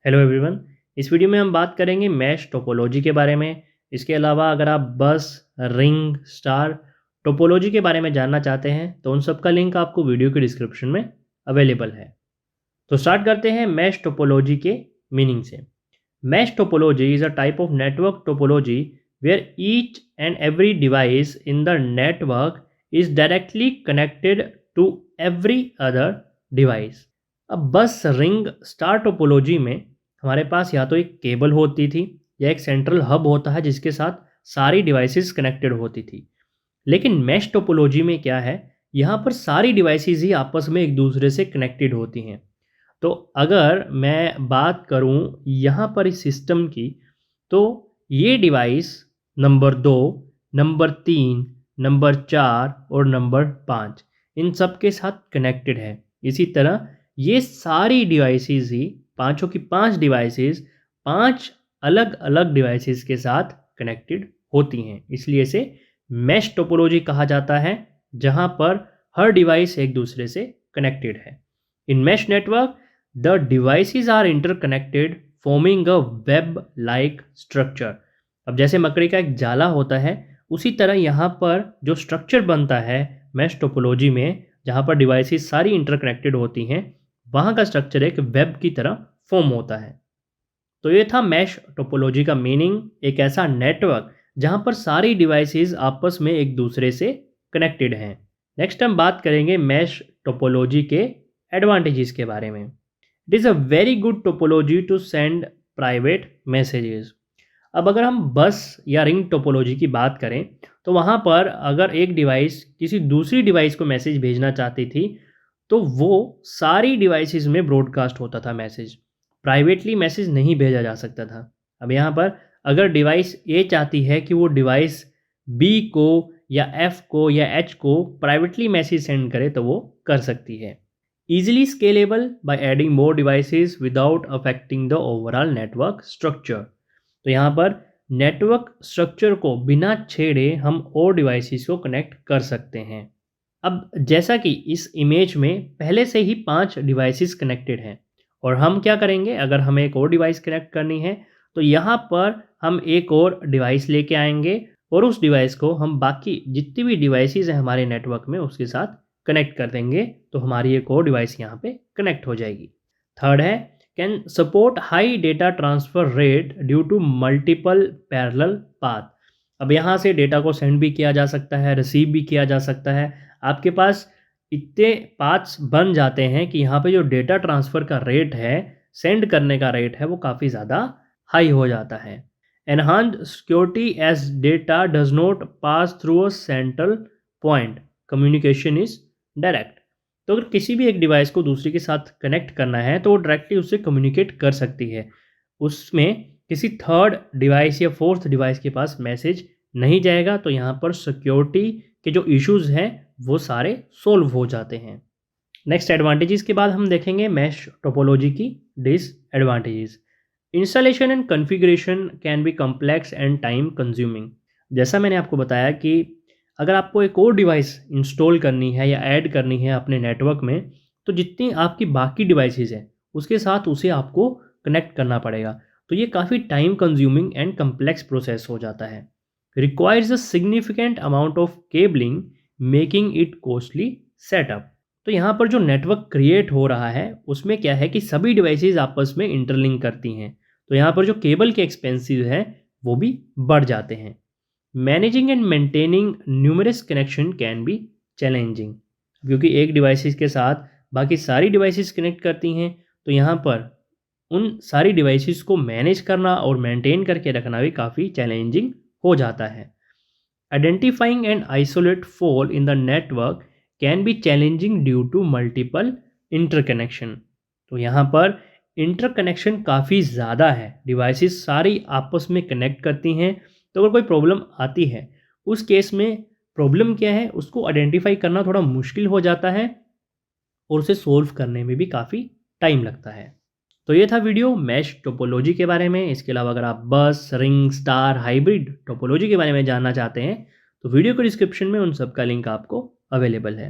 Hello everyone. इस video में हम बात करेंगे मैश टोपोलॉजी के बारे में। इसके अलावा अगर आप बस, रिंग, स्टार टोपोलॉजी के बारे में जानना चाहते हैं तो उन सब का लिंक आपको वीडियो के डिस्क्रिप्शन में अवेलेबल है। तो स्टार्ट करते हैं मैश टोपोलॉजी के मीनिंग से। Mesh topology is a type of network topology where each and every device in the network is directly connected to every other device. अब बस, रिंग, स्टार टोपोलॉजी में हमारे पास या तो एक केबल होती थी या एक सेंट्रल हब होता है जिसके साथ सारी डिवाइसेस कनेक्टेड होती थी। लेकिन मैश टोपोलॉजी में क्या है, यहाँ पर सारी डिवाइसेस ही आपस में एक दूसरे से कनेक्टेड होती हैं। तो अगर मैं बात करूँ यहाँ पर इस सिस्टम की, तो ये डिवाइस नंबर 2, नंबर 3, नंबर 4 और नंबर 5 इन सब के साथ कनेक्टेड है। इसी तरह ये सारी डिवाइसेस ही, पांचों की 5 डिवाइसेस 5 अलग अलग डिवाइसेस के साथ कनेक्टेड होती हैं। इसलिए इसे मैश टोपोलॉजी कहा जाता है, जहां पर हर डिवाइस एक दूसरे से कनेक्टेड है। In mesh network the devices are interconnected forming a web like structure. अब जैसे मकड़ी का एक जाला होता है, उसी तरह यहाँ पर जो स्ट्रक्चर बनता है मैश टोपोलॉजी में, जहाँ पर डिवाइसेस सारी इंटरकनेक्टेड होती हैं, वहाँ का स्ट्रक्चर एक वेब की तरह फॉर्म होता है। तो ये था मैश टोपोलॉजी का मीनिंग, एक ऐसा नेटवर्क जहाँ पर सारी डिवाइसेस आपस में एक दूसरे से कनेक्टेड हैं। नेक्स्ट हम बात करेंगे मैश टोपोलॉजी के एडवांटेजेस के बारे में। It is a very good topology to send private messages. अब अगर हम बस या रिंग टोपोलॉजी की बात करें, तो वहाँ पर अगर एक डिवाइस किसी दूसरी डिवाइस को मैसेज भेजना चाहती थी, तो वो सारी डिवाइसेस में ब्रॉडकास्ट होता था मैसेज। प्राइवेटली मैसेज नहीं भेजा जा सकता था। अब यहाँ पर अगर डिवाइस ए चाहती है कि वो डिवाइस बी को या एफ को या एच को प्राइवेटली मैसेज सेंड करे, तो वो कर सकती है। Easily scalable by adding more devices without affecting the overall network structure. तो यहाँ पर नेटवर्क स्ट्रक्चर को बिना छेड़े हम और डिवाइसेस को कनेक्ट कर सकते हैं। अब जैसा कि इस इमेज में पहले से ही 5 डिवाइसेस कनेक्टेड हैं, और हम क्या करेंगे, अगर हमें एक और डिवाइस कनेक्ट करनी है तो यहाँ पर हम एक और डिवाइस लेके आएंगे और उस डिवाइस को हम बाकी जितनी भी डिवाइसेस हैं हमारे नेटवर्क में उसके साथ कनेक्ट कर देंगे, तो हमारी एक और डिवाइस यहाँ पे कनेक्ट हो जाएगी। थर्ड है, can support high data transfer rate due to multiple parallel path. अब यहाँ से डेटा को सेंड भी किया जा सकता है, रिसीव भी किया जा सकता है। आपके पास इतने पाथ्स बन जाते हैं कि यहाँ पे जो डेटा ट्रांसफ़र का रेट है, सेंड करने का रेट है, वो काफ़ी ज़्यादा हाई हो जाता है। Enhanced security as data does not pass through a central point, communication is direct. तो अगर किसी भी एक डिवाइस को दूसरे के साथ कनेक्ट करना है तो वो डायरेक्टली उससे कम्युनिकेट कर सकती है। उसमें किसी थर्ड डिवाइस या फोर्थ डिवाइस के पास मैसेज नहीं जाएगा। तो यहाँ पर सिक्योरिटी के जो इश्यूज़ हैं वो सारे सोल्व हो जाते हैं। नेक्स्ट एडवांटेजेस के बाद हम देखेंगे मैश टोपोलॉजी की disadvantages. Installation and configuration can be complex and time consuming. जैसा मैंने आपको बताया कि अगर आपको एक और डिवाइस इंस्टॉल करनी है या ऐड करनी है अपने नेटवर्क में, तो जितनी आपकी बाकी डिवाइसेस हैं उसके साथ उसे आपको कनेक्ट करना पड़ेगा। तो ये काफ़ी time consuming and complex process हो जाता है। Requires a significant amount of cabling making it costly setup. तो यहाँ पर जो नेटवर्क क्रिएट हो रहा है उसमें क्या है कि सभी डिवाइसेस आपस में इंटरलिंक करती हैं, तो यहाँ पर जो केबल के एक्सपेंसेस हैं वो भी बढ़ जाते हैं। Managing and maintaining numerous connection can be challenging, क्योंकि एक डिवाइसेस के साथ बाकी सारी डिवाइसेस कनेक्ट करती हैं, तो यहाँ पर उन सारी डिवाइसेस को मैनेज करना और मेंटेन करके रखना भी काफ़ी चैलेंजिंग हो जाता है। Identifying and isolate fault in the network can be challenging due to multiple interconnection। तो यहाँ पर इंटरकनेक्शन काफ़ी ज़्यादा है, डिवाइसेस सारी आपस में कनेक्ट करती हैं। तो अगर कोई प्रॉब्लम आती है, उस केस में प्रॉब्लम क्या है उसको आइडेंटिफाई करना थोड़ा मुश्किल हो जाता है और उसे सोल्व करने में भी काफ़ी टाइम लगता है। तो ये था वीडियो मैश टोपोलॉजी के बारे में। इसके अलावा अगर आप बस, रिंग, स्टार, हाइब्रिड टोपोलॉजी के बारे में जानना चाहते हैं तो वीडियो के डिस्क्रिप्शन में उन सब का लिंक आपको अवेलेबल है।